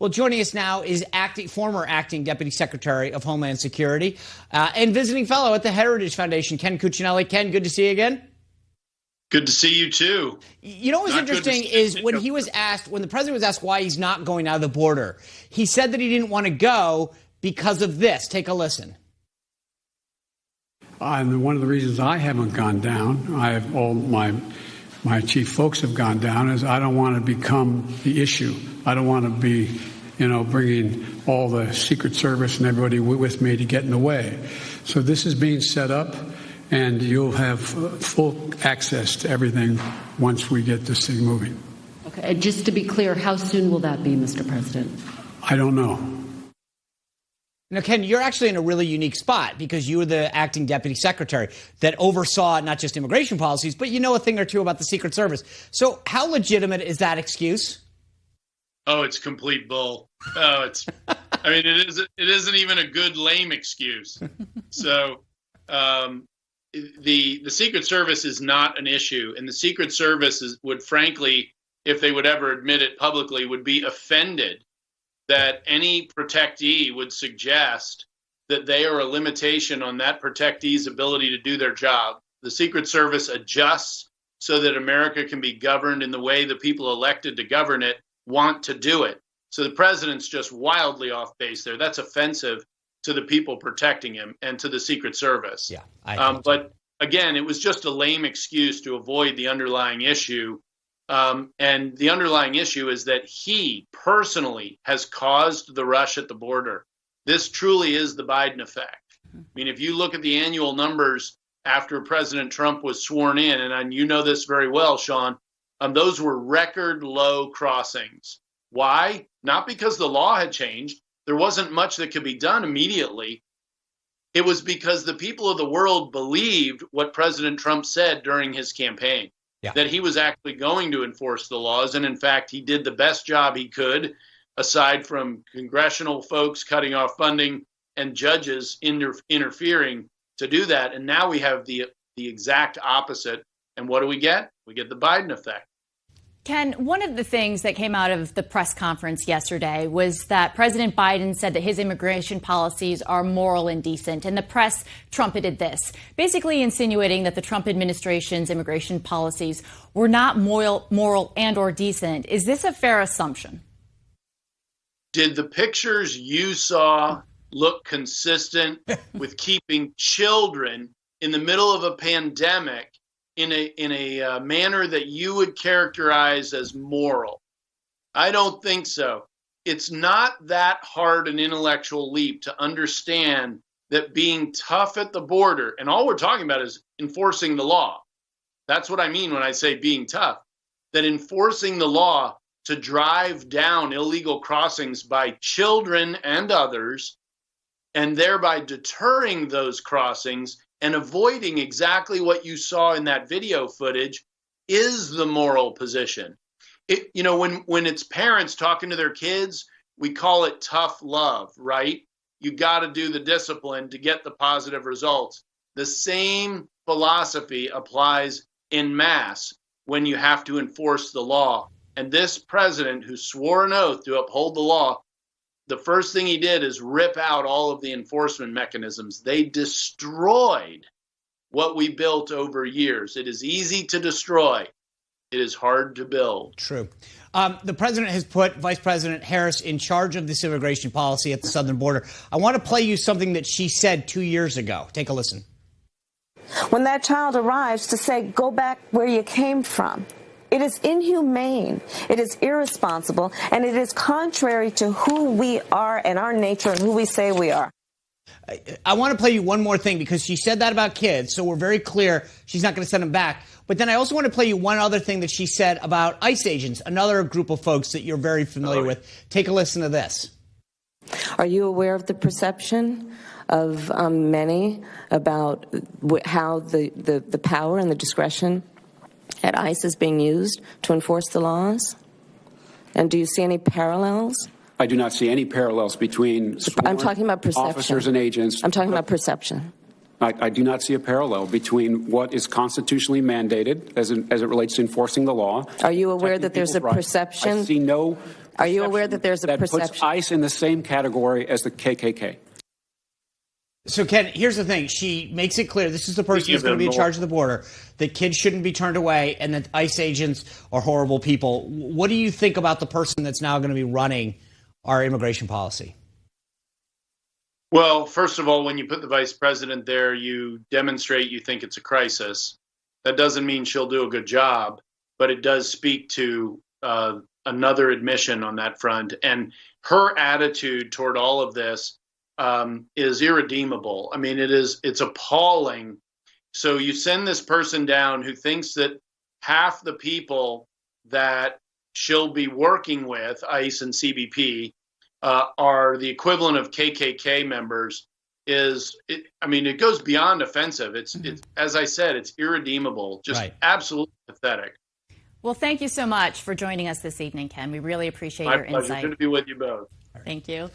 Well, joining us now is former acting Deputy Secretary of Homeland Security and visiting fellow at the Heritage Foundation, Ken Cuccinelli. Ken, good to see you again. Good to see you, too. You know what was interesting is when the president was asked why he's not going out of the border, he said that he didn't want to go because of this. Take a listen. One of the reasons I haven't gone down, all my chief folks have gone down, is I don't want to become the issue. I don't want to be, bringing all the Secret Service and everybody with me to get in the way. So this is being set up, and you'll have full access to everything once we get this thing moving. Okay, and just to be clear, how soon will that be, Mr. President? I don't know. Now, Ken, you're actually in a really unique spot because you were the acting deputy secretary that oversaw not just immigration policies, but you know a thing or two about the Secret Service. So how legitimate is that excuse? Oh, it's complete bull. It isn't even a good lame excuse. So the Secret Service is not an issue. And the Secret Service would frankly, if they would ever admit it publicly, would be offended that any protectee would suggest that they are a limitation on that protectee's ability to do their job. The Secret Service adjusts so that America can be governed in the way the people elected to govern it want to do it. So the president's just wildly off base there. That's offensive to the people protecting him and to the Secret Service. Yeah, but again, it was just a lame excuse to avoid the underlying issue. And the underlying issue is that he personally has caused the rush at the border. This truly is the Biden effect. I mean, if you look at the annual numbers after President Trump was sworn in, and you know this very well, Sean, those were record low crossings. Why? Not because the law had changed. There wasn't much that could be done immediately. It was because the people of the world believed what President Trump said during his campaign. Yeah. That he was actually going to enforce the laws. And in fact, he did the best job he could, aside from congressional folks cutting off funding and judges interfering to do that. And now we have the exact opposite. And what do we get? We get the Biden effect. Ken, one of the things that came out of the press conference yesterday was that President Biden said that his immigration policies are moral and decent, and the press trumpeted this, basically insinuating that the Trump administration's immigration policies were not moral and or decent. Is this a fair assumption? Did the pictures you saw look consistent with keeping children in the middle of a pandemic in a manner that you would characterize as moral? I don't think so. It's not that hard an intellectual leap to understand that being tough at the border, and all we're talking about is enforcing the law. That's what I mean when I say being tough, that enforcing the law to drive down illegal crossings by children and others, and thereby deterring those crossings and avoiding exactly what you saw in that video footage, is the moral position. When it's parents talking to their kids, we call it tough love, right? You got to do the discipline to get the positive results. The same philosophy applies en masse when you have to enforce the law. And this president, who swore an oath to uphold the law, the first thing he did is rip out all of the enforcement mechanisms. They destroyed what we built over years. It is easy to destroy. It is hard to build. True. The president has put Vice President Harris in charge of this immigration policy at the southern border. I want to play you something that she said 2 years ago. Take a listen. When that child arrives, to say, go back where you came from. It is inhumane, it is irresponsible, and it is contrary to who we are and our nature and who we say we are. I want to play you one more thing because she said that about kids, so we're very clear she's not going to send them back. But then I also want to play you one other thing that she said about ICE agents, another group of folks that you're very familiar with. Take a listen to this. Are you aware of the perception of many about how the power and the discretion at ICE is being used to enforce the laws? And do you see any parallels? I do not see any parallels between I'm talking about perception. Officers and agents. I'm talking about perception. I do not see a parallel between what is constitutionally mandated as it relates to enforcing the law. Are you aware that there's a perception? I see no Are you aware that there's a that perception puts ICE in the same category as the KKK? So, Ken, here's the thing. She makes it clear this is the person who's going to be in charge of the border, that kids shouldn't be turned away, and that ICE agents are horrible people. What do you think about the person that's now going to be running our immigration policy? Well, first of all, when you put the vice president there, you demonstrate you think it's a crisis. That doesn't mean she'll do a good job, but it does speak to another admission on that front. And her attitude toward all of this is irredeemable. I mean, it's appalling. So you send this person down who thinks that half the people that she'll be working with, ICE and CBP, are the equivalent of KKK members. It goes beyond offensive. It's as I said, it's irredeemable, just absolutely pathetic. Well, thank you so much for joining us this evening, Ken. We really appreciate your My pleasure. insight. Good to be with you both. Thank you.